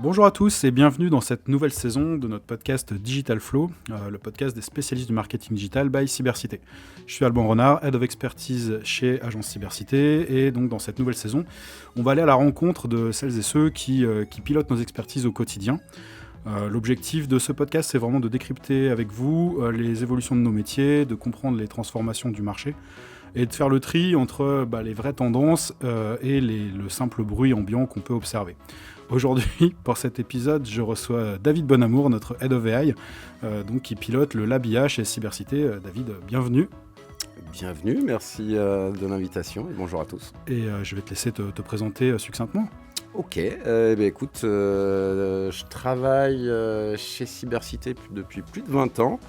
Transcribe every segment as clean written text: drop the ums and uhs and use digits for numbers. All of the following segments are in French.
Bonjour à tous et bienvenue dans cette nouvelle saison de notre podcast Digital Flow, le podcast des spécialistes du marketing digital by Cybercité. Je suis Alban Renard, Head of Expertise chez Agence Cybercité, et donc dans cette nouvelle saison, on va aller à la rencontre de celles et ceux qui pilotent nos expertises au quotidien. L'objectif de ce podcast, c'est vraiment de décrypter avec vous les évolutions de nos métiers, de comprendre les transformations du marché, et de faire le tri entre les vraies tendances et le simple bruit ambiant qu'on peut observer. Aujourd'hui, pour cet épisode, je reçois David Bonamour, notre Head of AI, qui pilote le Lab IA chez Cybercité. David, bienvenue. Bienvenue, merci de l'invitation et bonjour à tous. Et je vais te laisser te présenter succinctement. Ok, écoute, je travaille chez Cybercité depuis plus de 20 ans.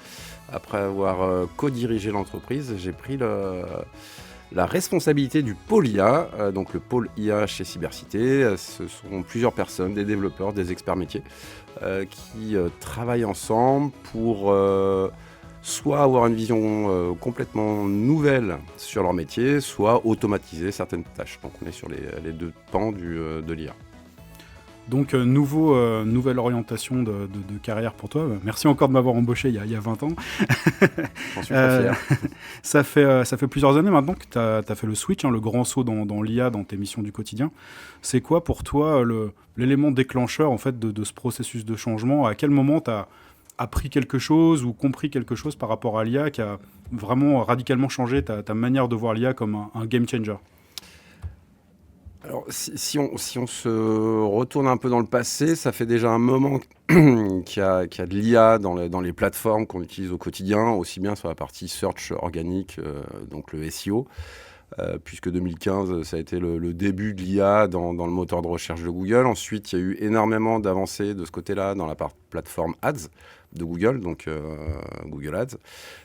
Après avoir co-dirigé l'entreprise, j'ai pris la responsabilité du pôle IA, donc le pôle IA chez Cybercité. Ce sont plusieurs personnes, des développeurs, des experts métiers, qui travaillent ensemble pour soit avoir une vision complètement nouvelle sur leur métier, soit automatiser certaines tâches. Donc on est sur les deux pans de l'IA. Donc, nouvelle orientation de carrière pour toi. Merci encore de m'avoir embauché il y a 20 ans. J'en suis très fier. Ça fait plusieurs années maintenant que tu as fait le switch, le grand saut dans l'IA, dans tes missions du quotidien. C'est quoi pour toi l'élément déclencheur en fait, de ce processus de changement ? À quel moment tu as appris quelque chose ou compris quelque chose par rapport à l'IA qui a vraiment radicalement changé ta manière de voir l'IA comme un game changer ? Alors, si on se retourne un peu dans le passé, ça fait déjà un moment qu'il y a de l'IA dans les plateformes qu'on utilise au quotidien, aussi bien sur la partie search organique, donc le SEO, puisque 2015, ça a été le début de l'IA dans le moteur de recherche de Google. Ensuite, il y a eu énormément d'avancées de ce côté-là dans la plateforme Ads de Google, donc Google Ads.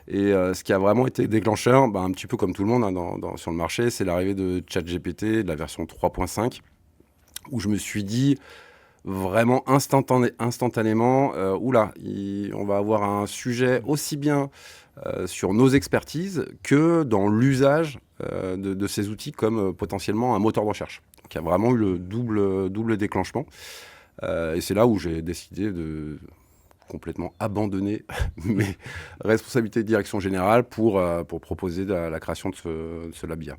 Et ce qui a vraiment été déclencheur, un petit peu comme tout le monde sur le marché, c'est l'arrivée de ChatGPT, de la version 3.5, où je me suis dit vraiment instantanément, on va avoir un sujet aussi bien sur nos expertises que dans l'usage de ces outils comme potentiellement un moteur de recherche. Donc il y a vraiment eu le double déclenchement. Et c'est là où j'ai décidé de complètement abandonner mes responsabilités de direction générale pour proposer la création de ce lab IA.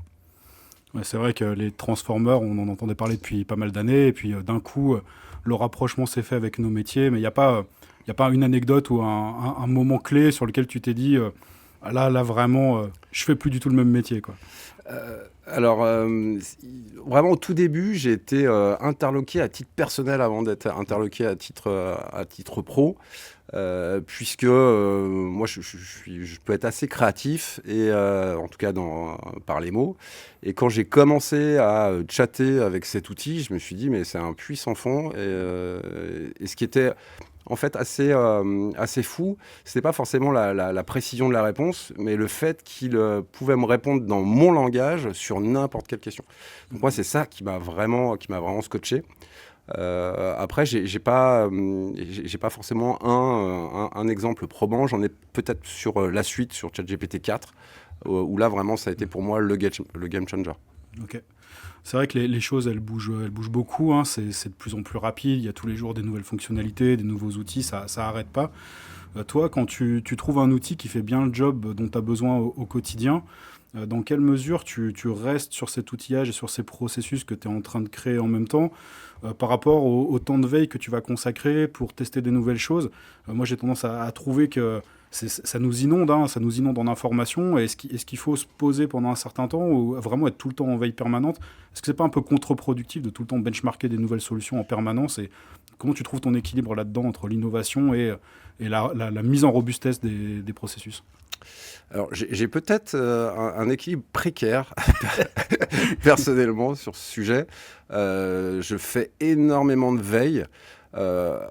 Ouais, c'est vrai que les Transformers, on en entendait parler depuis pas mal d'années, et puis d'un coup, le rapprochement s'est fait avec nos métiers, mais il n'y a pas une anecdote ou un moment clé sur lequel tu t'es dit, là vraiment, je fais plus du tout le même métier, quoi. Vraiment au tout début, j'ai été interloqué à titre personnel avant d'être interloqué à titre pro, puisque moi je peux être assez créatif et en tout cas par les mots. Et quand j'ai commencé à chatter avec cet outil, je me suis dit mais c'est un puits sans fond. Et ce qui était en fait assez fou, c'était pas forcément la précision de la réponse, mais le fait qu'il pouvait me répondre dans mon langage sur n'importe quelle question. Donc moi, c'est ça qui m'a vraiment scotché. Après, j'ai pas forcément un exemple probant. J'en ai peut-être sur la suite, sur ChatGPT 4, où là, vraiment, ça a été pour moi le game changer. Ok. C'est vrai que les choses, elles bougent beaucoup, c'est de plus en plus rapide, il y a tous les jours des nouvelles fonctionnalités, des nouveaux outils, ça n'arrête pas. Toi, quand tu trouves un outil qui fait bien le job dont tu as besoin au quotidien, dans quelle mesure tu restes sur cet outillage et sur ces processus que tu es en train de créer en même temps par rapport au temps de veille que tu vas consacrer pour tester des nouvelles choses ? Moi, j'ai tendance à trouver que ça nous inonde en informations. Est-ce qu'il faut se poser pendant un certain temps ou vraiment être tout le temps en veille permanente ? Est-ce que c'est pas un peu contre-productif de tout le temps benchmarker des nouvelles solutions en permanence ? Et comment tu trouves ton équilibre là-dedans entre l'innovation et la mise en robustesse des processus ? Alors, j'ai peut-être un équilibre précaire, personnellement, sur ce sujet. Je fais énormément de veille,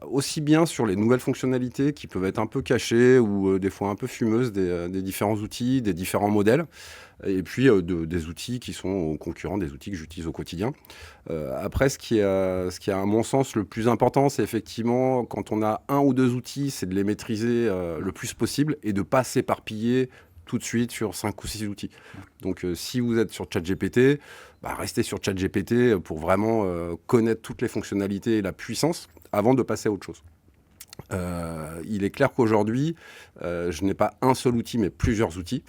aussi bien sur les nouvelles fonctionnalités qui peuvent être un peu cachées ou des fois un peu fumeuses des différents outils, des différents modèles, et puis des outils qui sont concurrents, des outils que j'utilise au quotidien. Après, ce qui est à mon sens le plus important, c'est effectivement, quand on a un ou deux outils, c'est de les maîtriser le plus possible et de ne pas s'éparpiller tout de suite sur 5 ou 6 outils. Donc, si vous êtes sur ChatGPT, restez sur ChatGPT pour vraiment connaître toutes les fonctionnalités et la puissance. avant de passer à autre chose. Il est clair qu'aujourd'hui, je n'ai pas un seul outil, mais plusieurs outils.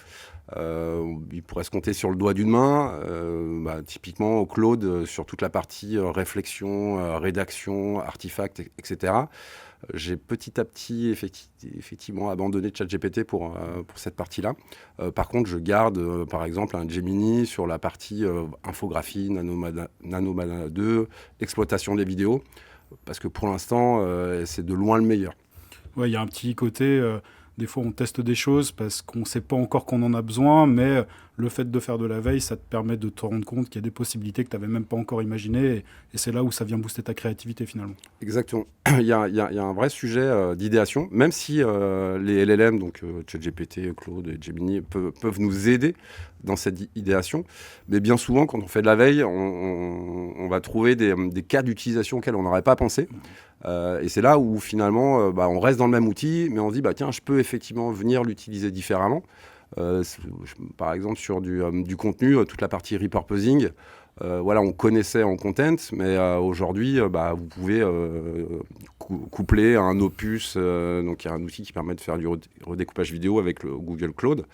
Il pourrait se compter sur le doigt d'une main. Typiquement, Claude, sur toute la partie réflexion, rédaction, artefacts, etc. J'ai petit à petit effectivement abandonné ChatGPT pour cette partie-là. Par contre, je garde par exemple un Gemini sur la partie infographie, Nanomada 2, exploitation des vidéos, parce que pour l'instant, c'est de loin le meilleur. Ouais, il y a un petit côté, des fois on teste des choses parce qu'on ne sait pas encore qu'on en a besoin, mais le fait de faire de la veille, ça te permet de te rendre compte qu'il y a des possibilités que tu n'avais même pas encore imaginées, et c'est là où ça vient booster ta créativité finalement. Exactement. Il y a un vrai sujet d'idéation, même si les LLM, donc ChatGPT, Claude et Gemini, peuvent nous aider dans cette idéation. Mais bien souvent, quand on fait de la veille, on va trouver des cas d'utilisation auxquels on n'aurait pas pensé. Et c'est là où finalement, on reste dans le même outil, mais on se dit, tiens, je peux effectivement venir l'utiliser différemment. Par exemple, sur du contenu, toute la partie repurposing, on connaissait en content, mais aujourd'hui, vous pouvez coupler un Opus, donc il y a un outil qui permet de faire du redécoupage vidéo avec le Google Cloud.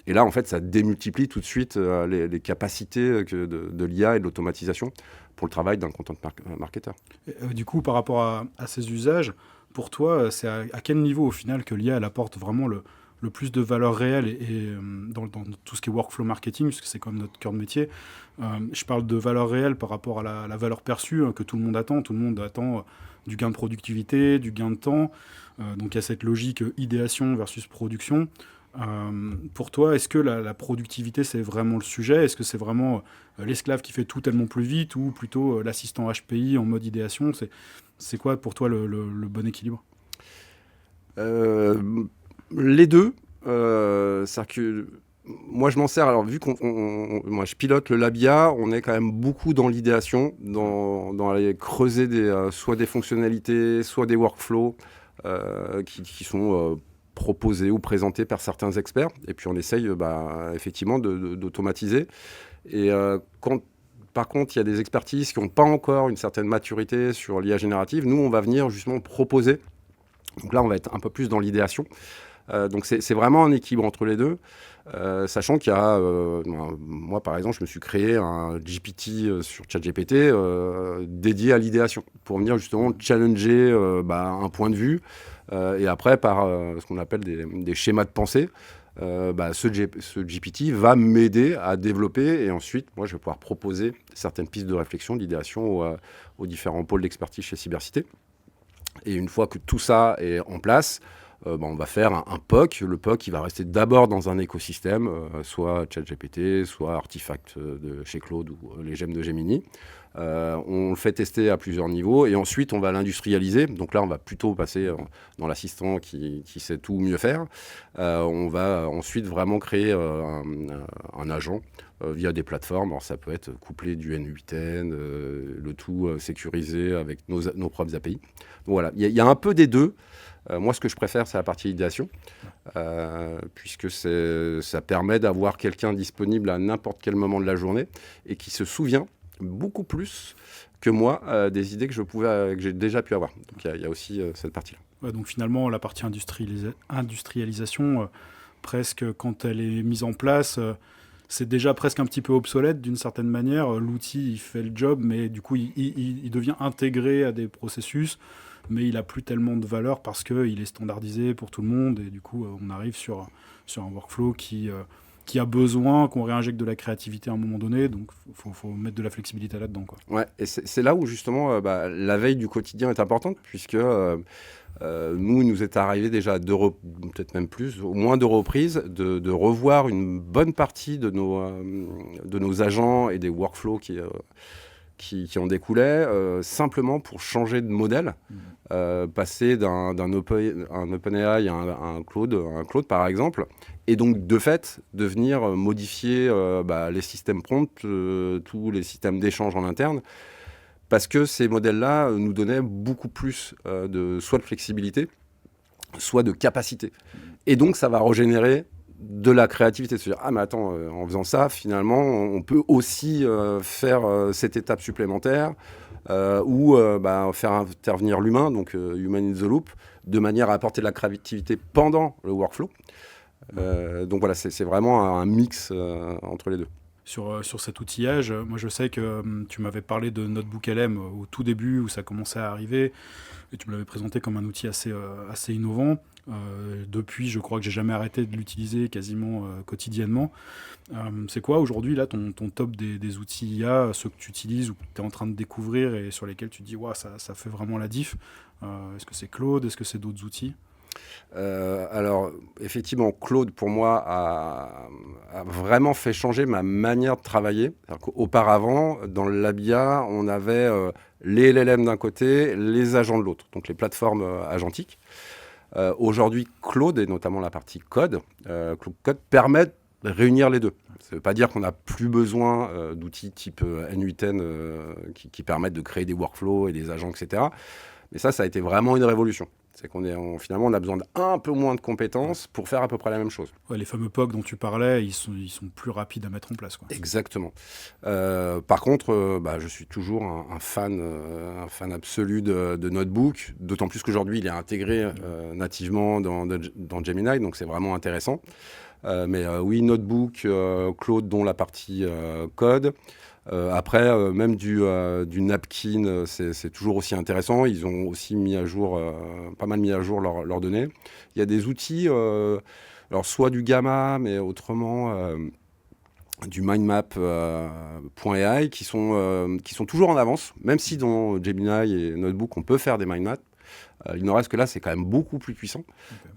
Et là, en fait, ça démultiplie tout de suite les capacités de l'IA et de l'automatisation pour le travail d'un content marketer. Du coup, par rapport à ces usages, pour toi, c'est à quel niveau au final que l'IA elle apporte vraiment le plus de valeur réelle et dans tout ce qui est workflow marketing, parce que c'est comme notre cœur de métier. Je parle de valeur réelle par rapport à la valeur perçue que tout le monde attend. Tout le monde attend du gain de productivité, du gain de temps. Donc il y a cette logique idéation versus production. Pour toi, est-ce que la productivité, c'est vraiment le sujet? Est-ce que c'est vraiment l'esclave qui fait tout tellement plus vite, ou plutôt l'assistant HPI en mode idéation? C'est quoi pour toi le bon équilibre? Les deux. C'est-à-dire que moi, je m'en sers. Alors, vu moi, je pilote le Labia, on est quand même beaucoup dans l'idéation, dans aller creuser soit des fonctionnalités, soit des workflows qui sont proposés ou présentés par certains experts. Et puis, on essaye effectivement d'automatiser. Et par contre, il y a des expertises qui n'ont pas encore une certaine maturité sur l'IA générative. Nous, on va venir justement proposer. Donc là, on va être un peu plus dans l'idéation. Donc c'est vraiment un équilibre entre les deux, sachant qu'il y a, moi par exemple, je me suis créé un GPT sur ChatGPT dédié à l'idéation, pour venir justement challenger un point de vue, et après par ce qu'on appelle des schémas de pensée, ce GPT va m'aider à développer, et ensuite moi je vais pouvoir proposer certaines pistes de réflexion, d'idéation aux différents pôles d'expertise chez Cybercité. Et une fois que tout ça est en place, on va faire un POC. Le POC, il va rester d'abord dans un écosystème, soit ChatGPT, soit Artefact de chez Claude, ou les gemmes de Gemini. On le fait tester à plusieurs niveaux, et ensuite on va l'industrialiser. Donc là, on va plutôt passer dans l'assistant qui sait tout mieux faire. On va ensuite vraiment créer un agent via des plateformes. Alors ça peut être couplé du N8N, le tout sécurisé avec nos propres API. Donc voilà, il y a un peu des deux. Moi, ce que je préfère, c'est la partie idéation, puisque ça permet d'avoir quelqu'un disponible à n'importe quel moment de la journée et qui se souvient beaucoup plus que moi des idées que j'ai déjà pu avoir. Donc il y a aussi cette partie-là. Ouais, donc finalement, la partie industrialisation, presque quand elle est mise en place, c'est déjà presque un petit peu obsolète d'une certaine manière. L'outil, il fait le job, mais du coup, il devient intégré à des processus, mais il n'a plus tellement de valeur parce qu'il est standardisé pour tout le monde, et du coup, on arrive sur un workflow qui a besoin qu'on réinjecte de la créativité à un moment donné, donc il faut mettre de la flexibilité là-dedans, quoi. Ouais, et c'est là où justement la veille du quotidien est importante, puisque nous, il nous est arrivé déjà peut-être même plus, au moins 2 reprises, de revoir une bonne partie de nos agents et des workflows qui en découlaient, simplement pour changer de modèle, passer d'un OpenAI à un Claude par exemple, et donc de fait de venir modifier les systèmes prompt, tous les systèmes d'échange en interne, parce que ces modèles-là nous donnaient beaucoup plus soit de flexibilité, soit de capacité. Et donc ça va régénérer de la créativité, se dire mais attends, en faisant ça, finalement, on peut aussi faire cette étape supplémentaire, ou faire intervenir l'humain, donc Human in the Loop, de manière à apporter de la créativité pendant le workflow. Donc voilà, c'est vraiment un mix entre les deux. Sur cet outillage, moi je sais que tu m'avais parlé de Notebook LM au tout début où ça commençait à arriver et tu me l'avais présenté comme un outil assez innovant. Depuis, je crois que j'ai jamais arrêté de l'utiliser quasiment quotidiennement. C'est quoi aujourd'hui là ton top des outils IA, ceux que tu utilises ou que tu es en train de découvrir et sur lesquels tu te dis wow, ça fait vraiment la diff. Est-ce que c'est Claude? Est-ce que c'est d'autres outils? Alors, effectivement, Claude, pour moi, a vraiment fait changer ma manière de travailler. Auparavant, dans le Labia, on avait les LLM d'un côté, les agents de l'autre, donc les plateformes agentiques. Aujourd'hui, Claude, et notamment la partie code, Claude Code permet de réunir les deux. Ça ne veut pas dire qu'on n'a plus besoin d'outils type N8N qui permettent de créer des workflows et des agents, etc. Mais ça a été vraiment une révolution. C'est finalement, on a besoin d'un peu moins de compétences pour faire à peu près la même chose. Ouais, les fameux POC dont tu parlais, ils sont plus rapides à mettre en place, quoi. Exactement. Par contre, je suis toujours un fan absolu de Notebook, d'autant plus qu'aujourd'hui, il est intégré nativement dans Gemini, donc c'est vraiment intéressant. Oui, Notebook, Claude, dont la partie code. Après, même du napkin, c'est toujours aussi intéressant. Ils ont aussi pas mal mis à jour leurs données. Il y a des outils, alors soit du Gamma, mais autrement du mindmap.ai qui sont toujours en avance, même si dans Gemini et Notebook, on peut faire des mindmaps. Il n'en reste que là, c'est quand même beaucoup plus puissant.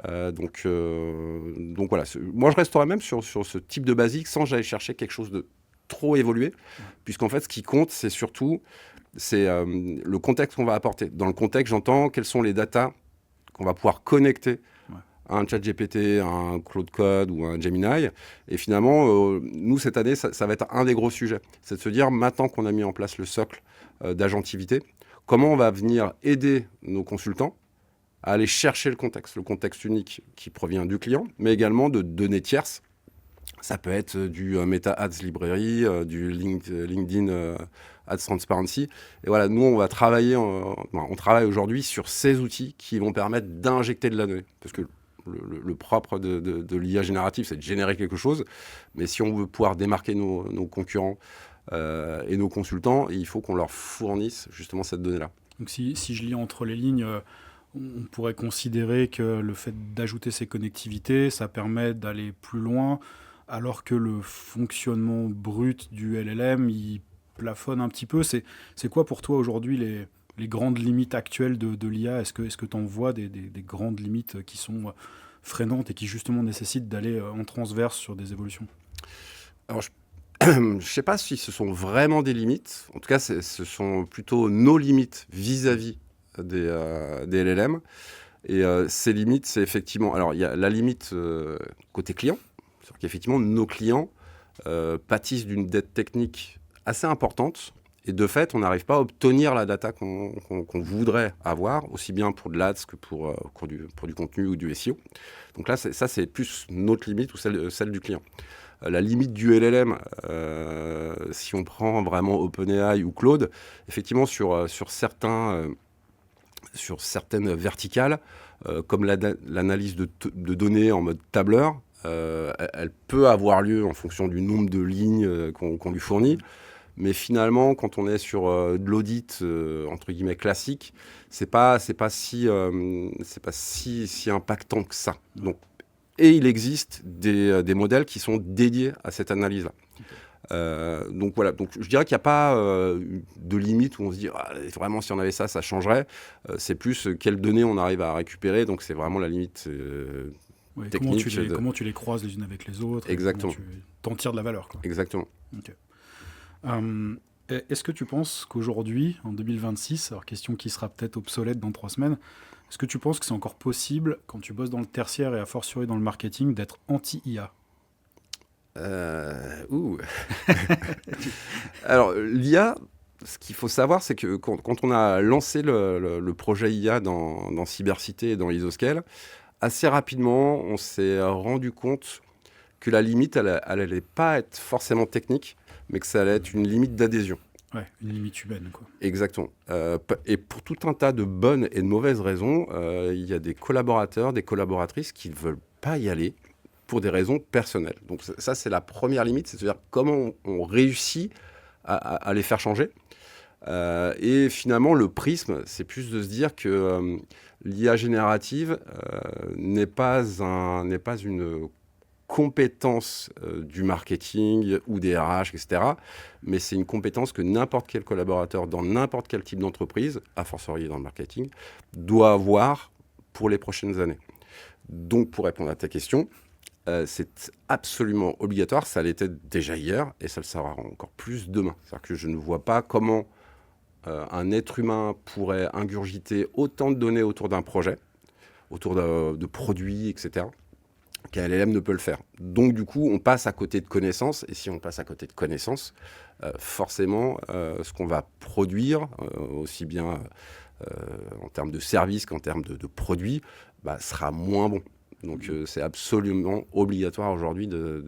Okay. Donc voilà, moi je resterai même sur ce type de basique sans que j'aille chercher quelque chose de trop évolué, puisqu'en fait, ce qui compte, c'est surtout le contexte qu'on va apporter. Dans le contexte, j'entends quelles sont les datas qu'on va pouvoir connecter à un ChatGPT, à un Claude Code ou à un Gemini. Et finalement, nous, cette année, ça va être un des gros sujets. C'est de se dire, maintenant qu'on a mis en place le socle d'agentivité, comment on va venir aider nos consultants à aller chercher le contexte unique qui provient du client, mais également de données tierces. Ça peut être du Meta Ads Library, du LinkedIn Ads Transparency. Et voilà, nous, on travaille aujourd'hui sur ces outils qui vont permettre d'injecter de la donnée. Parce que le propre de l'IA générative, c'est de générer quelque chose. Mais si on veut pouvoir démarquer nos concurrents et nos consultants, il faut qu'on leur fournisse justement cette donnée-là. Donc si je lis entre les lignes, on pourrait considérer que le fait d'ajouter ces connectivités, ça permet d'aller plus loin, alors que le fonctionnement brut du LLM, il plafonne un petit peu. C'est quoi pour toi aujourd'hui les grandes limites actuelles de l'IA? Est-ce que tu en vois des grandes limites qui sont freinantes et qui justement nécessitent d'aller en transverse sur des évolutions? Alors, je ne sais pas si ce sont vraiment des limites. En tout cas, ce sont plutôt nos limites vis-à-vis des LLM. Et ces limites, c'est effectivement... Alors, il y a la limite côté client. C'est-à-dire qu'effectivement, nos clients pâtissent d'une dette technique assez importante. Et de fait, on n'arrive pas à obtenir la data qu'on voudrait avoir, aussi bien pour de l'ADS que pour du contenu ou du SEO. Donc là, ça, c'est plus notre limite ou celle du client. La limite du LLM, si on prend vraiment OpenAI ou Claude, effectivement, sur certaines verticales, comme l'analyse de données en mode tableur, elle peut avoir lieu en fonction du nombre de lignes qu'on lui fournit. Mais finalement, quand on est sur de l'audit entre guillemets classique, c'est pas si impactant que ça. Donc, et il existe des modèles qui sont dédiés à cette analyse-là. Donc voilà. Donc je dirais qu'il n'y a pas de limite où on se dit vraiment si on avait ça changerait. C'est plus quelles données on arrive à récupérer. Donc c'est vraiment la limite. Technique, comment tu les croises les unes avec les autres. Exactement. Tu t'en tires de la valeur, quoi. Exactement. Okay. Est-ce que tu penses qu'aujourd'hui, en 2026, alors question qui sera peut-être obsolète dans 3 semaines, est-ce que tu penses que c'est encore possible, quand tu bosses dans le tertiaire et a fortiori dans le marketing, d'être anti-IA? Alors, l'IA, ce qu'il faut savoir, c'est que quand on a lancé le projet IA dans Cybercité et dans Isoscale, assez rapidement, on s'est rendu compte que la limite, elle n'allait pas être forcément technique, mais que ça allait être une limite d'adhésion. Ouais, une limite humaine, quoi. Exactement. Et pour tout un tas de bonnes et de mauvaises raisons, il y a des collaborateurs, des collaboratrices qui ne veulent pas y aller pour des raisons personnelles. Donc ça, c'est la première limite, c'est-à-dire comment on réussit à les faire changer. Et finalement, le prisme, c'est plus de se dire que l'IA générative n'est pas une compétence du marketing ou des RH, etc. Mais c'est une compétence que n'importe quel collaborateur dans n'importe quel type d'entreprise, a fortiori dans le marketing, doit avoir pour les prochaines années. Donc, pour répondre à ta question, c'est absolument obligatoire. Ça l'était déjà hier et ça le sera encore plus demain. C'est-à-dire que je ne vois pas comment un être humain pourrait ingurgiter autant de données autour d'un projet, autour de produits, etc., qu'un LLM ne peut le faire. Donc, du coup, on passe à côté de connaissances. Et si on passe à côté de connaissances, forcément, ce qu'on va produire, aussi bien en termes de services qu'en termes de produits, sera moins bon. Donc, c'est absolument obligatoire aujourd'hui de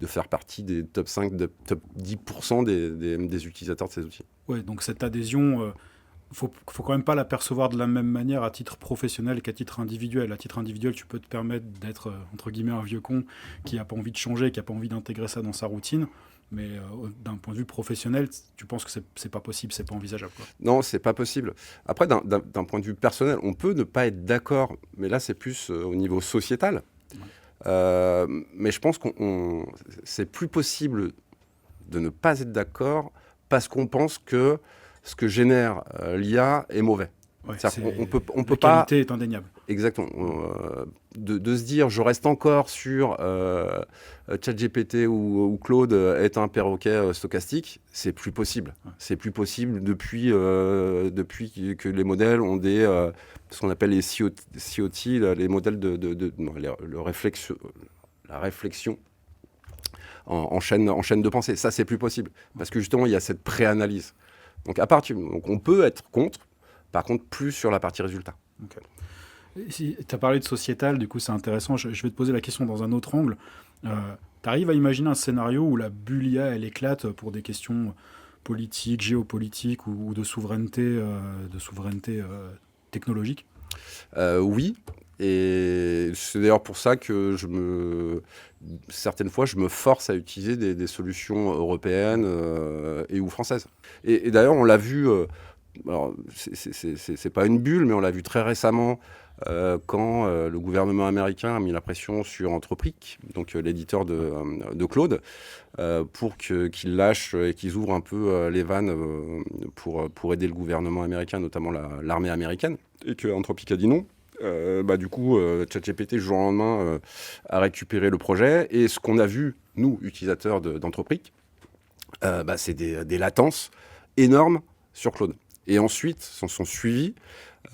faire partie des top 5, top 10% des utilisateurs de ces outils. Ouais, donc cette adhésion, faut quand même pas la percevoir de la même manière à titre professionnel qu'à titre individuel. À titre individuel, tu peux te permettre d'être, entre guillemets, un vieux con qui n'a pas envie de changer, qui n'a pas envie d'intégrer ça dans sa routine. Mais d'un point de vue professionnel, tu penses que c'est pas possible, c'est pas envisageable, quoi. Non, c'est pas possible. Après, d'un point de vue personnel, on peut ne pas être d'accord, mais là, c'est plus au niveau sociétal. Mais je pense qu'on c'est plus possible de ne pas être d'accord parce qu'on pense que ce que génère l'IA est mauvais. Ouais, on peut la pas. qualité est indéniable. Exactement. De se dire, je reste encore sur ChatGPT ou Claude est un perroquet stochastique, c'est plus possible. Ouais. C'est plus possible depuis que les modèles ont ce qu'on appelle les COT, les modèles la réflexion en chaîne de pensée. Ça, c'est plus possible. Parce que justement, il y a cette préanalyse. Donc, donc on peut être contre, par contre, plus sur la partie résultat. Okay. Si, tu as parlé de sociétal, du coup c'est intéressant, je vais te poser la question dans un autre angle. Tu arrives à imaginer un scénario où la bulle IA elle éclate pour des questions politiques, géopolitiques ou de souveraineté technologique? Oui, et c'est d'ailleurs pour ça que certaines fois je me force à utiliser des solutions européennes et ou françaises. Et d'ailleurs on l'a vu, alors c'est pas une bulle, mais on l'a vu très récemment quand le gouvernement américain a mis la pression sur Anthropic, donc l'éditeur de Claude, pour qu'ils lâchent et qu'ils ouvrent un peu les vannes pour aider le gouvernement américain, notamment l'armée américaine, et que Anthropic a dit non. Du coup, ChatGPT, du jour au lendemain, a récupéré le projet. Et ce qu'on a vu, nous, utilisateurs d'Anthropic, c'est des latences énormes sur Claude. Et ensuite, s'en sont suivis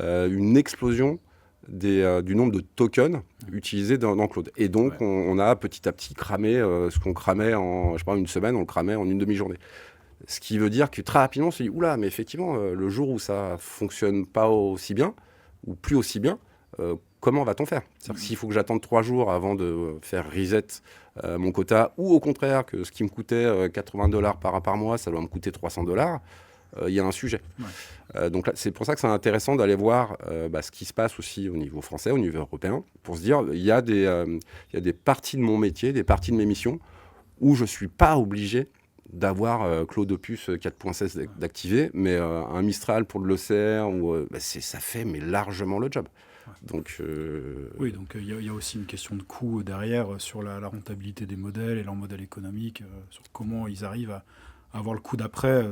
une explosion du nombre de tokens utilisés dans Claude. Et donc, ouais, on a petit à petit cramé ce qu'on cramait en, je sais pas, une semaine, on le cramait en une demi-journée. Ce qui veut dire que très rapidement, on s'est dit, oula, mais effectivement, le jour où ça fonctionne pas aussi bien, ou plus aussi bien, comment va-t-on faire? C'est-à-dire que s'il faut que j'attende 3 jours avant de faire reset mon quota, ou au contraire, que ce qui me coûtait $80 par mois, ça doit me coûter $300, il y a un sujet. Ouais. Donc là, c'est pour ça que c'est intéressant d'aller voir ce qui se passe aussi au niveau français, au niveau européen, pour se dire, il y a des parties de mon métier, des parties de mes missions, où je ne suis pas obligé d'avoir Claude Opus 4.16 d'activer, mais un Mistral pour de l'OCR, ça fait mais largement le job. Ouais. Donc, oui, donc il y a aussi une question de coût derrière sur la rentabilité des modèles et leur modèle économique, sur comment ils arrivent à avoir le coup d'après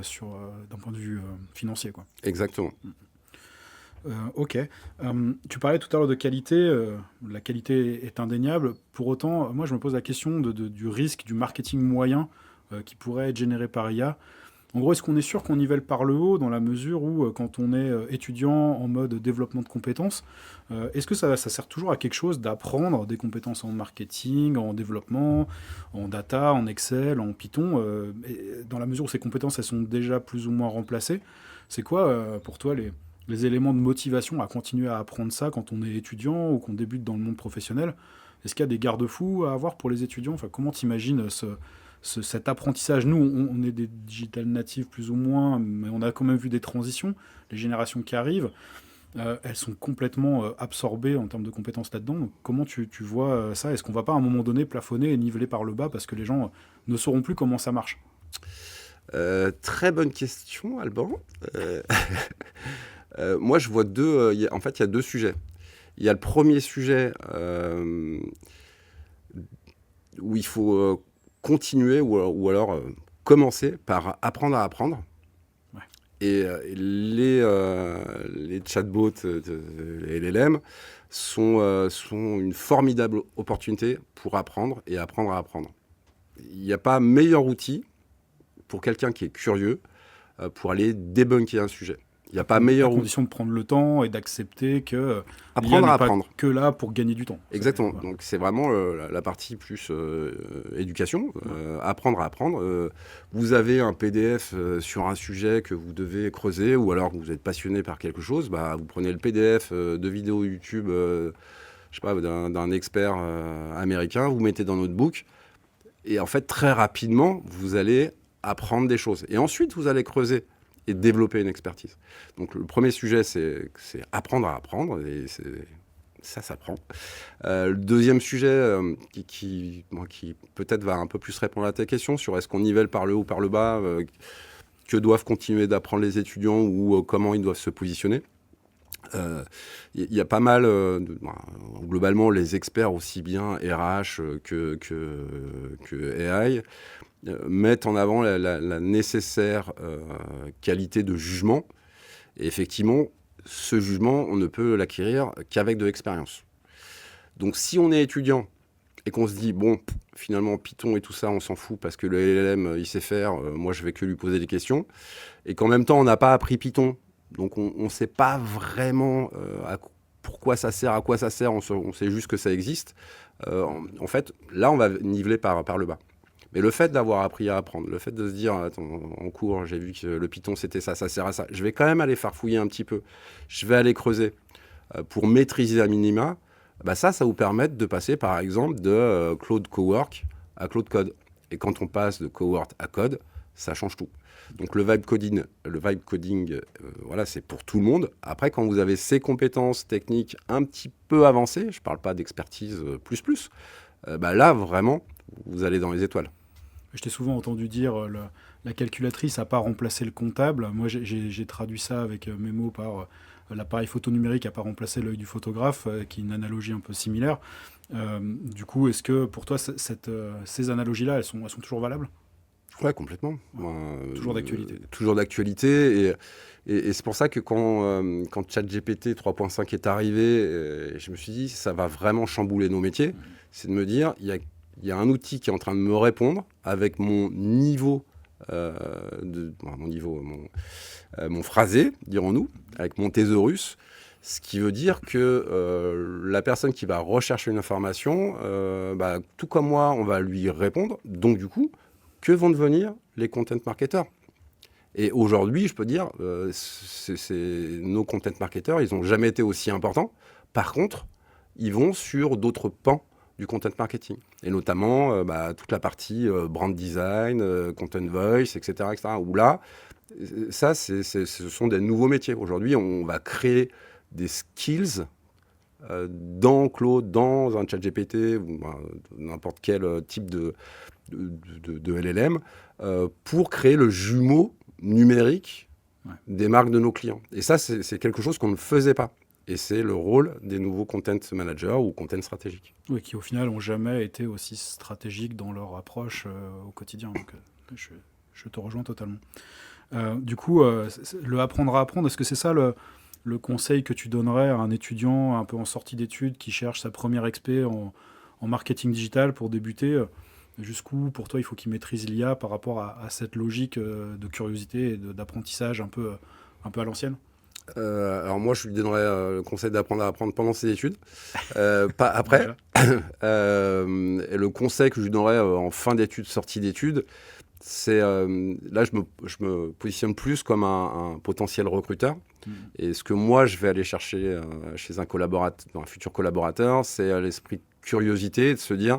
d'un point de vue financier, quoi. Exactement. Ok. Tu parlais tout à l'heure de qualité. La qualité est indéniable. Pour autant, moi, je me pose la question du risque du marketing moyen qui pourrait être généré par IA. En gros, est-ce qu'on est sûr qu'on nivelle par le haut dans la mesure où, quand on est étudiant en mode développement de compétences, est-ce que ça sert toujours à quelque chose d'apprendre des compétences en marketing, en développement, en data, en Excel, en Python, dans la mesure où ces compétences elles sont déjà plus ou moins remplacées? C'est quoi pour toi les éléments de motivation à continuer à apprendre ça quand on est étudiant ou qu'on débute dans le monde professionnel? Est-ce qu'il y a des garde-fous à avoir pour les étudiants? Enfin, comment t'imagines cet apprentissage. Nous, on est des digital natives plus ou moins, mais on a quand même vu des transitions. Les générations qui arrivent, elles sont complètement absorbées en termes de compétences là-dedans. Donc, comment tu vois ça? Est-ce qu'on va pas à un moment donné plafonner et niveler par le bas parce que les gens ne sauront plus comment ça marche? Très bonne question, Alban. Moi, je vois en fait, il y a deux sujets. Il y a le premier sujet où il faut continuer ou alors commencer par apprendre à apprendre. Ouais. Et les chatbots, les LLM, sont une formidable opportunité pour apprendre et apprendre à apprendre. Il n'y a pas meilleur outil pour quelqu'un qui est curieux pour aller débunker un sujet. Il n'y a pas meilleur À condition de prendre le temps et d'accepter que apprendre l'IA à n'est pas apprendre. que là pour gagner du temps. Exactement. Voilà. Donc c'est vraiment la partie plus éducation, apprendre à apprendre. Vous avez un PDF sur un sujet que vous devez creuser, ou alors que vous êtes passionné par quelque chose, vous prenez le PDF de vidéos YouTube, je sais pas, d'un expert américain, vous mettez dans Notebook, et en fait très rapidement vous allez apprendre des choses. Et ensuite vous allez creuser et développer une expertise. Donc le premier sujet, c'est apprendre à apprendre, et ça s'apprend. Le deuxième sujet qui peut-être va un peu plus répondre à ta question sur est-ce qu'on nivelle par le haut ou par le bas, que doivent continuer d'apprendre les étudiants ou comment ils doivent se positionner. Il y a pas mal, globalement, les experts, aussi bien RH que AI, mettent en avant la nécessaire qualité de jugement. Et effectivement, ce jugement, on ne peut l'acquérir qu'avec de l'expérience. Donc si on est étudiant et qu'on se dit, finalement, Python et tout ça, on s'en fout parce que le LLM, il sait faire, moi, je vais que lui poser des questions, et qu'en même temps, on n'a pas appris Python, donc on ne sait pas vraiment pourquoi ça sert, à quoi ça sert, on sait juste que ça existe. En fait, là, on va niveler par le bas. Mais le fait d'avoir appris à apprendre, le fait de se dire, attends, en cours, j'ai vu que le Python, c'était ça sert à ça, je vais quand même aller farfouiller un petit peu, je vais aller creuser pour maîtriser à minima, ça vous permet de passer, par exemple, de Claude Cowork à Claude Code. Et quand on passe de Cowork à Code, ça change tout. Donc le vibe coding, voilà, c'est pour tout le monde. Après, quand vous avez ces compétences techniques un petit peu avancées, je ne parle pas d'expertise plus, là, vraiment, vous allez dans les étoiles. Je t'ai souvent entendu dire la calculatrice n'a pas remplacé le comptable. Moi, j'ai traduit ça avec mes mots par l'appareil photo numérique n'a pas remplacé l'œil du photographe, qui est une analogie un peu similaire. Du coup, est-ce que pour toi, ces analogies-là, elles sont toujours valables? Ouais, complètement. Toujours d'actualité. Toujours d'actualité. Et c'est pour ça que quand ChatGPT 3.5 est arrivé, je me suis dit, ça va vraiment chambouler nos métiers. C'est de me dire, il y a un outil qui est en train de me répondre avec mon niveau, mon phrasé, dirons-nous, avec mon thésaurus, ce qui veut dire que la personne qui va rechercher une information, tout comme moi, on va lui répondre. Donc du coup, que vont devenir les content marketers? Et aujourd'hui, je peux dire, nos content marketers, ils n'ont jamais été aussi importants. Par contre, ils vont sur d'autres pans du content marketing. Et notamment toute la partie brand design, content voice, etc. Où là, ce sont des nouveaux métiers. Aujourd'hui, on va créer des skills dans Claude, dans un ChatGPT ou n'importe quel type de LLM pour créer le jumeau numérique des marques de nos clients. Et ça, c'est quelque chose qu'on ne faisait pas. Et c'est le rôle des nouveaux content managers ou content stratégiques. Oui, qui au final n'ont jamais été aussi stratégiques dans leur approche au quotidien. Donc, je te rejoins totalement. Du coup, le apprendre à apprendre, est-ce que c'est ça le conseil que tu donnerais à un étudiant un peu en sortie d'études qui cherche sa première expé en marketing digital pour débuter? Jusqu'où, pour toi, il faut qu'il maîtrise l'IA par rapport à cette logique de curiosité et d'apprentissage un peu à l'ancienne? Alors moi, je lui donnerais le conseil d'apprendre à apprendre pendant ses études, pas après. Et le conseil que je lui donnerais en fin d'études, sortie d'études, c'est là, je me positionne plus comme un potentiel recruteur. Et ce que moi, je vais aller chercher chez un futur collaborateur, c'est l'esprit de curiosité, de se dire,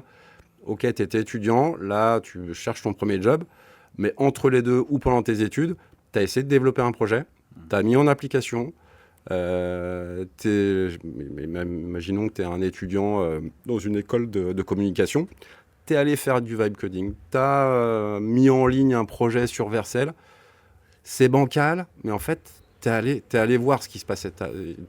Ok, tu étais étudiant, là, tu cherches ton premier job, mais entre les deux ou pendant tes études, tu as essayé de développer un projet, tu as mis en application. Imaginons que tu es un étudiant dans une école de communication. Tu es allé faire du vibe coding. Tu as mis en ligne un projet sur Vercel. C'est bancal, mais en fait, t'es allé voir ce qui se passait.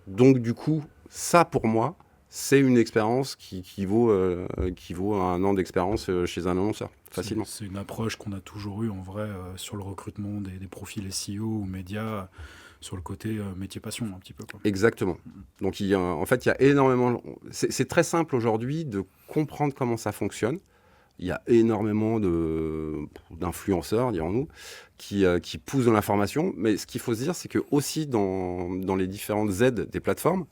Donc, du coup, ça, pour moi, c'est une expérience qui vaut un an d'expérience chez un annonceur, facilement. C'est une approche qu'on a toujours eue en vrai sur le recrutement des profils SEO ou médias, sur le côté métier-passion un petit peu, quoi. Exactement. Donc, en fait, il y a énormément... C'est très simple aujourd'hui de comprendre comment ça fonctionne. Il y a énormément d'influenceurs, dirons-nous, qui poussent dans l'information. Mais ce qu'il faut se dire, c'est que aussi dans les différentes aides des plateformes,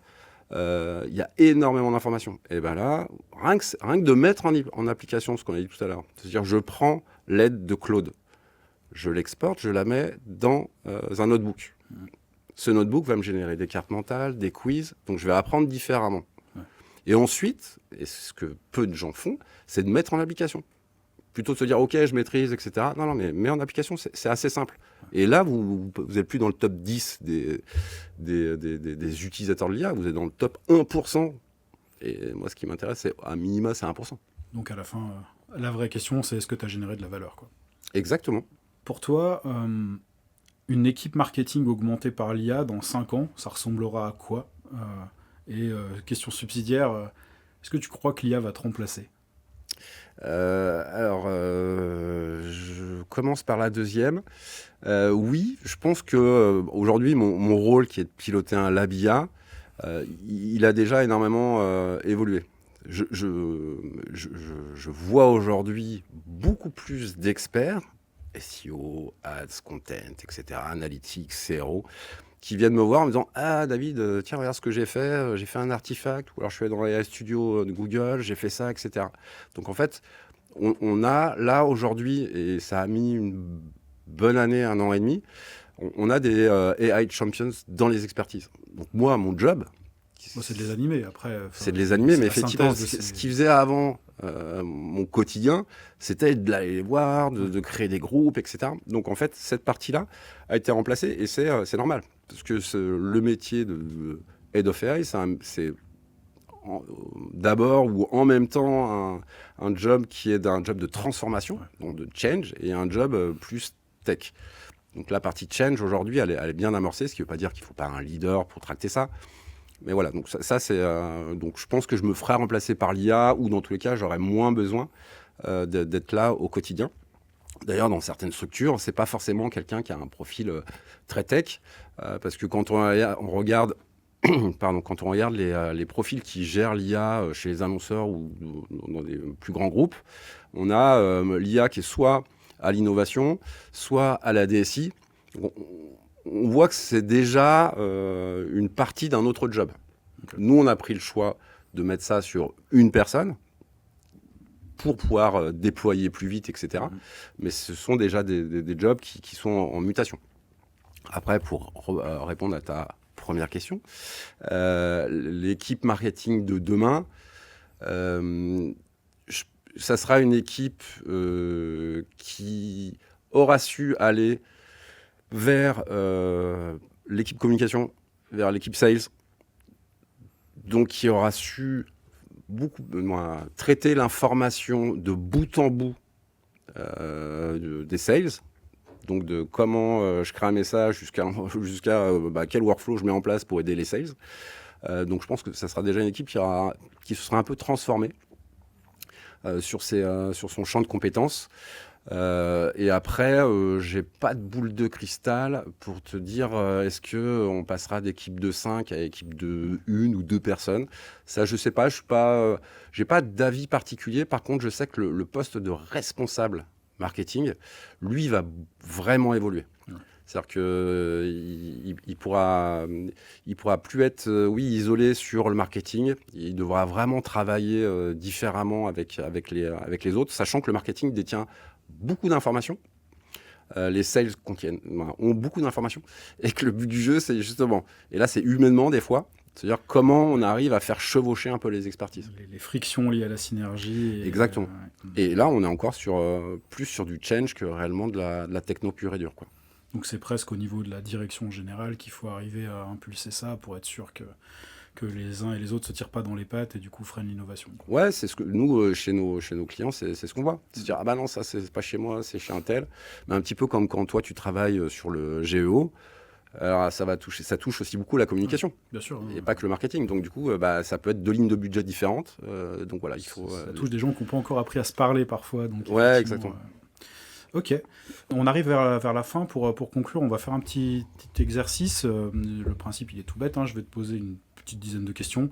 il y a énormément d'informations. Et bien là, rien que de mettre en application ce qu'on a dit tout à l'heure, c'est-à-dire je prends l'aide de Claude, je l'exporte, je la mets dans un notebook. Ce notebook va me générer des cartes mentales, des quiz, donc je vais apprendre différemment. Et ensuite, et ce que peu de gens font, c'est de mettre en application. Plutôt de se dire, OK, je maîtrise, etc. Non, mais mets en application, c'est assez simple. Et là, vous n'êtes plus dans le top 10 des utilisateurs de l'IA, vous êtes dans le top 1%. Et moi, ce qui m'intéresse, c'est à minima, c'est 1%. Donc à la fin, la vraie question, c'est est-ce que tu as généré de la valeur, quoi. Exactement. Pour toi, une équipe marketing augmentée par l'IA dans 5 ans, ça ressemblera à quoi question subsidiaire, est-ce que tu crois que l'IA va te remplacer? Je commence par la deuxième. Oui, je pense que aujourd'hui, mon rôle qui est de piloter un lab IA, il a déjà énormément évolué. Je vois aujourd'hui beaucoup plus d'experts, SEO, ads, content, etc., analytics, CRO, qui viennent me voir en me disant « Ah, David, tiens, regarde ce que j'ai fait un artefact, ou alors je suis allé dans l'AI Studio de Google, j'ai fait ça, etc. » Donc en fait, on a là aujourd'hui, et ça a mis une bonne année, 1 an et demi, on a des AI champions dans les expertises. Donc moi, mon job... c'est de les animer, après. C'est de les animer, mais effectivement, ce ce qu'ils faisaient avant, mon quotidien, c'était d'aller les voir, de créer des groupes, etc. Donc en fait, cette partie-là a été remplacée, et c'est normal. Parce que le métier de Head of AI, c'est d'abord ou en même temps un job qui est un job de transformation, donc de change, et un job plus tech. Donc la partie change, aujourd'hui, elle est bien amorcée, ce qui ne veut pas dire qu'il ne faut pas un leader pour tracter ça. Mais voilà, donc ça c'est donc je pense que je me ferai remplacer par l'IA, ou dans tous les cas, j'aurai moins besoin d'être là au quotidien. D'ailleurs, dans certaines structures, c'est pas forcément quelqu'un qui a un profil très tech, parce que quand on regarde, quand on regarde les profils qui gèrent l'IA chez les annonceurs ou dans des plus grands groupes, on a l'IA qui est soit à l'innovation, soit à la DSI. On voit que c'est déjà une partie d'un autre job. Okay. Nous, on a pris le choix de mettre ça sur une personne pour pouvoir déployer plus vite, etc. Mais ce sont déjà des jobs qui sont en mutation. Après, pour répondre à ta première question, l'équipe marketing de demain, ça sera une équipe qui aura su aller vers l'équipe communication, vers l'équipe sales, donc qui aura su traiter l'information de bout en bout des sales, donc de comment je crée un message jusqu'à quel workflow je mets en place pour aider les sales. Donc je pense que ça sera déjà une équipe qui se sera un peu transformée sur son champ de compétences. Et après, j'ai pas de boule de cristal pour te dire est-ce qu'on passera d'équipe de 5 à équipe de 1 ou 2 personnes. Ça, je sais pas, j'ai pas d'avis particulier. Par contre, je sais que le poste de responsable marketing, lui, va vraiment évoluer. Ouais. C'est-à-dire qu'il pourra plus être isolé sur le marketing. Il devra vraiment travailler différemment avec les autres, sachant que le marketing détient beaucoup d'informations. Les sales ont beaucoup d'informations. Et que le but du jeu, c'est justement, et là c'est humainement des fois, C'est-à-dire comment on arrive à faire chevaucher un peu les expertises. Les frictions liées à la synergie. Exactement. Et là, on est encore plus sur du change que réellement de la techno pure et dure, quoi. Donc c'est presque au niveau de la direction générale qu'il faut arriver à impulser ça pour être sûr que les uns et les autres se tirent pas dans les pattes et du coup freinent l'innovation. Ouais, c'est ce que nous, chez nos clients, c'est ce qu'on voit. C'est dire, ah bah non, ça, c'est pas chez moi, c'est chez un tel. Mais un petit peu comme quand toi, tu travailles sur le GEO, alors ça touche aussi beaucoup la communication. Bien sûr. Et pas que le marketing. Donc du coup, ça peut être 2 lignes de budget différentes. Donc voilà, il faut... Ça touche des gens qui n'ont pas encore appris à se parler parfois. Donc, ouais, exactement. Ok, on arrive vers la fin. Pour conclure, on va faire un petit exercice. Le principe, il est tout bête. Je vais te poser une petite dizaine de questions.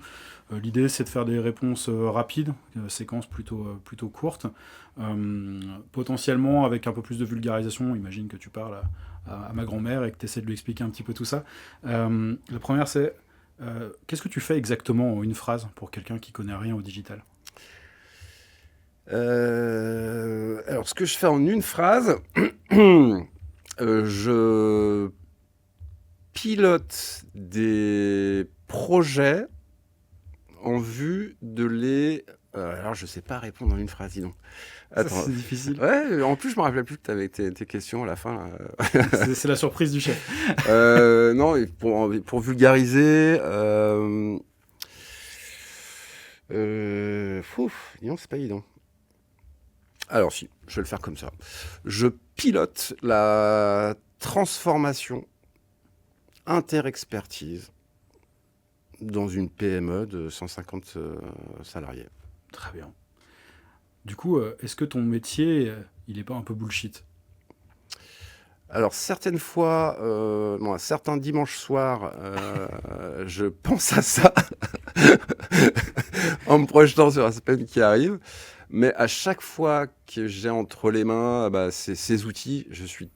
L'idée, c'est de faire des réponses rapides, séquences plutôt courtes. Potentiellement, avec un peu plus de vulgarisation. Imagine que tu parles à ma grand-mère et que tu essaies de lui expliquer un petit peu tout ça. La première, c'est qu'est-ce que tu fais exactement en une phrase pour quelqu'un qui connaît rien au digital ? Alors, ce que je fais en une phrase, je pilote des projets en vue de les... alors, je ne sais pas répondre en une phrase, dis donc. Attends. C'est difficile. Ouais, en plus, je ne me rappelais plus que tu avais tes questions à la fin. C'est la surprise du chef. Non, pour vulgariser... dis donc, c'est pas évident. Alors si, je vais le faire comme ça. Je pilote la transformation interexpertise dans une PME de 150 salariés. Très bien. Du coup, est-ce que ton métier, il n'est pas un peu bullshit ? Alors certaines fois, certains dimanches soirs, je pense à ça en me projetant sur la semaine qui arrive. Mais à chaque fois que j'ai entre les mains ces outils, je suis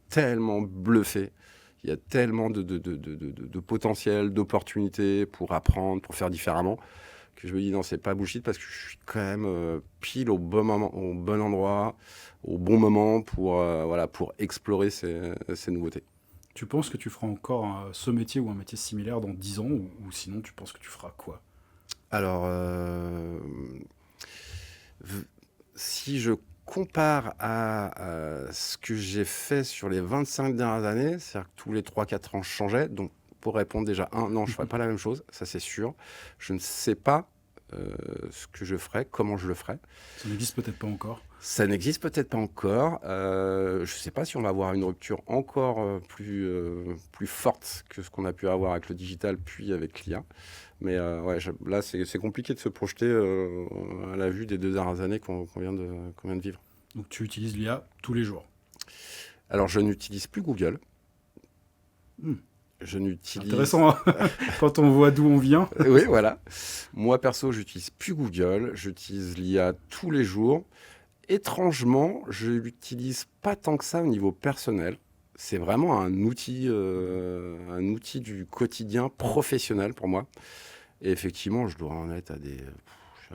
tellement bluffé. Il y a tellement de potentiel, d'opportunités pour apprendre, pour faire différemment, que je me dis non, c'est pas bullshit parce que je suis quand même pile au bon moment, au bon endroit, au bon moment pour explorer ces nouveautés. Tu penses que tu feras encore ce métier ou un métier similaire dans 10 ans ou sinon tu penses que tu feras quoi ? Alors... si je compare à ce que j'ai fait sur les 25 dernières années, c'est-à-dire que tous les 3-4 ans, je changeais. Donc, pour répondre déjà, non, je ne ferai pas la même chose, ça c'est sûr. Je ne sais pas ce que je ferai, comment je le ferai. Ça n'existe peut-être pas encore. Ça n'existe peut-être pas encore. Je ne sais pas si on va avoir une rupture encore plus forte que ce qu'on a pu avoir avec le digital, puis avec l'IA. Mais là, c'est compliqué de se projeter à la vue des 2 dernières années qu'on vient de vivre. Donc tu utilises l'IA tous les jours ? Alors, je n'utilise plus Google. Je n'utilise... Intéressant, quand on voit d'où on vient. Oui, voilà. Moi, perso, j'utilise plus Google. J'utilise l'IA tous les jours. Étrangement, je ne l'utilise pas tant que ça au niveau personnel. C'est vraiment un outil du quotidien professionnel pour moi. Et effectivement, je dois en être à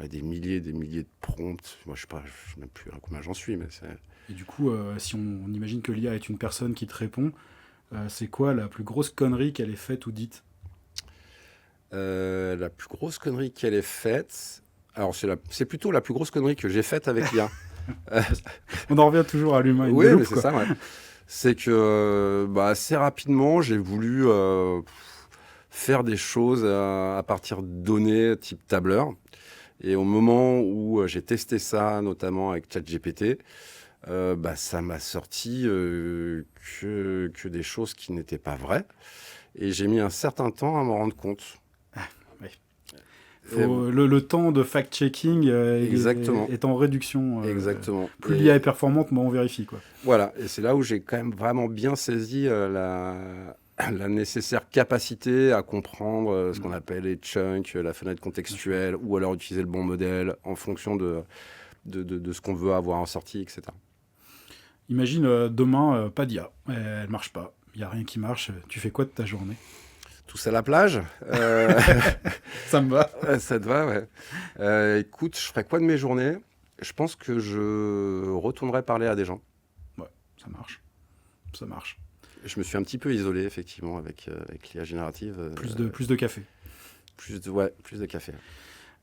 des milliers de prompts. Moi, je ne sais même plus à combien j'en suis. Mais c'est... Et du coup, si on imagine que l'IA est une personne qui te répond, c'est quoi la plus grosse connerie qu'elle ait faite ou dite ? La plus grosse connerie qu'elle ait faite... Alors, c'est plutôt la plus grosse connerie que j'ai faite avec l'IA. On en revient toujours à l'humain. Oui, mais c'est ça, ouais. C'est que assez rapidement, j'ai voulu faire des choses à partir de données type tableur. Et au moment où j'ai testé ça, notamment avec ChatGPT, ça m'a sorti que des choses qui n'étaient pas vraies. Et j'ai mis un certain temps à m'en rendre compte. Le temps de fact-checking est en réduction. Exactement. Plus l'IA est performante, moins on vérifie, quoi. Voilà, et c'est là où j'ai quand même vraiment bien saisi la nécessaire capacité à comprendre ce qu'on appelle les chunks, la fenêtre contextuelle, ou alors utiliser le bon modèle en fonction de ce qu'on veut avoir en sortie, etc. Imagine demain, pas d'IA, elle marche pas, il n'y a rien qui marche, tu fais quoi de ta journée ? Tous à la plage. Ça me va. Ça te va, ouais. Écoute, je ferais quoi de mes journées ? Je pense que je retournerais parler à des gens. Ouais, ça marche. Ça marche. Je me suis un petit peu isolé, effectivement, avec l'IA générative. Plus de café. Plus de café.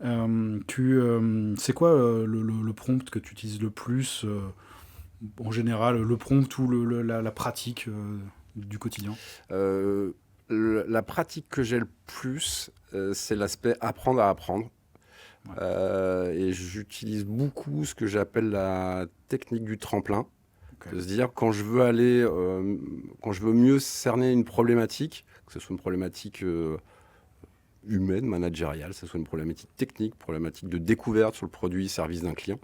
C'est quoi le prompt que tu utilises le plus en général, le prompt ou la pratique du quotidien? La pratique que j'ai le plus, c'est l'aspect apprendre à apprendre. Ouais. Et j'utilise beaucoup ce que j'appelle la technique du tremplin. Okay. De se dire, quand je veux mieux cerner une problématique, que ce soit une problématique humaine, managériale, que ce soit une problématique technique, problématique de découverte sur le produit, service d'un client,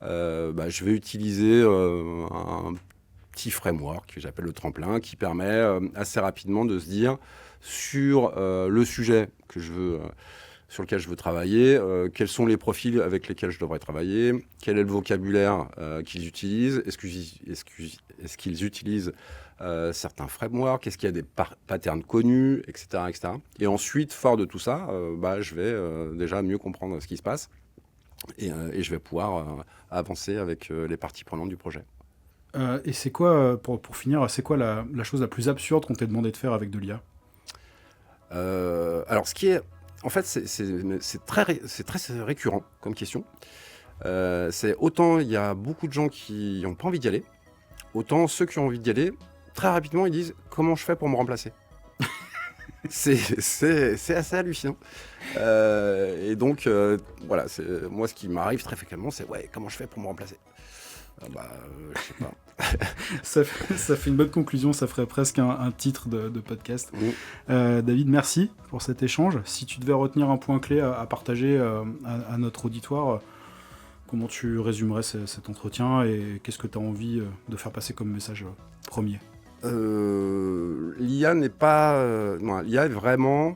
je vais utiliser un petit framework que j'appelle le tremplin, qui permet assez rapidement de se dire sur le sujet sur lequel je veux travailler, quels sont les profils avec lesquels je devrais travailler, quel est le vocabulaire qu'ils utilisent, est-ce qu'ils utilisent certains frameworks, est-ce qu'il y a des patterns connus, etc., etc. Et ensuite, fort de tout ça, je vais déjà mieux comprendre ce qui se passe et je vais pouvoir avancer avec les parties prenantes du projet. Et c'est quoi, pour finir, c'est quoi la chose la plus absurde qu'on t'ait demandé de faire avec de l'IA? Alors, ce qui est... En fait, c'est très récurrent comme question. C'est autant il y a beaucoup de gens qui n'ont pas envie d'y aller, autant ceux qui ont envie d'y aller, très rapidement, ils disent « Comment je fais pour me remplacer ?» C'est assez hallucinant. Et donc, voilà, moi, ce qui m'arrive très fréquemment, c'est « Ouais, comment je fais pour me remplacer ?» Je sais pas. Ça fait une bonne conclusion, ça ferait presque un titre de podcast. David, merci pour cet échange. Si tu devais retenir un point clé à partager à notre auditoire, comment tu résumerais cet entretien et qu'est-ce que tu as envie de faire passer comme message premier? L'IA n'est pas... l'IA est vraiment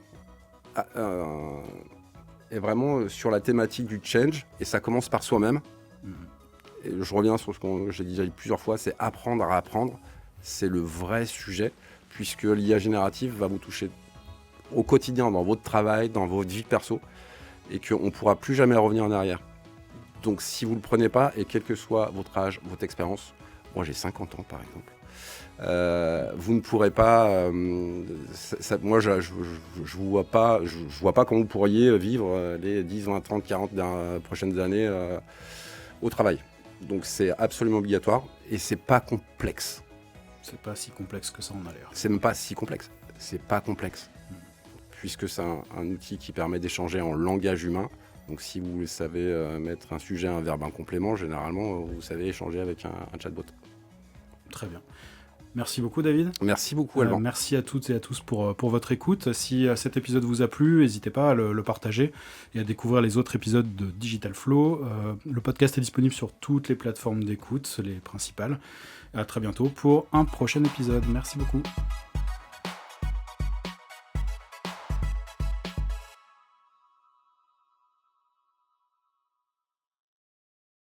sur la thématique du change et ça commence par soi-même. Et je reviens sur ce que j'ai déjà dit plusieurs fois, c'est apprendre à apprendre. C'est le vrai sujet, puisque l'IA générative va vous toucher au quotidien, dans votre travail, dans votre vie perso, et qu'on ne pourra plus jamais revenir en arrière. Donc si vous ne le prenez pas, et quel que soit votre âge, votre expérience, moi j'ai 50 ans par exemple, vous ne pourrez pas... moi je vois pas comment vous pourriez vivre les 10, 20, 30, 40 prochaines années au travail. Donc c'est absolument obligatoire et c'est pas complexe. C'est pas si complexe que ça en a l'air. C'est même pas si complexe. C'est pas complexe. Puisque c'est un outil qui permet d'échanger en langage humain. Donc si vous savez mettre un sujet, un verbe, un complément, généralement vous savez échanger avec un chatbot. Très bien. Merci beaucoup David. Merci beaucoup Alban. Merci à toutes et à tous pour votre écoute. Si cet épisode vous a plu, n'hésitez pas à le partager et à découvrir les autres épisodes de Digital Flow. Le podcast est disponible sur toutes les plateformes d'écoute, les principales. À très bientôt pour un prochain épisode. Merci beaucoup.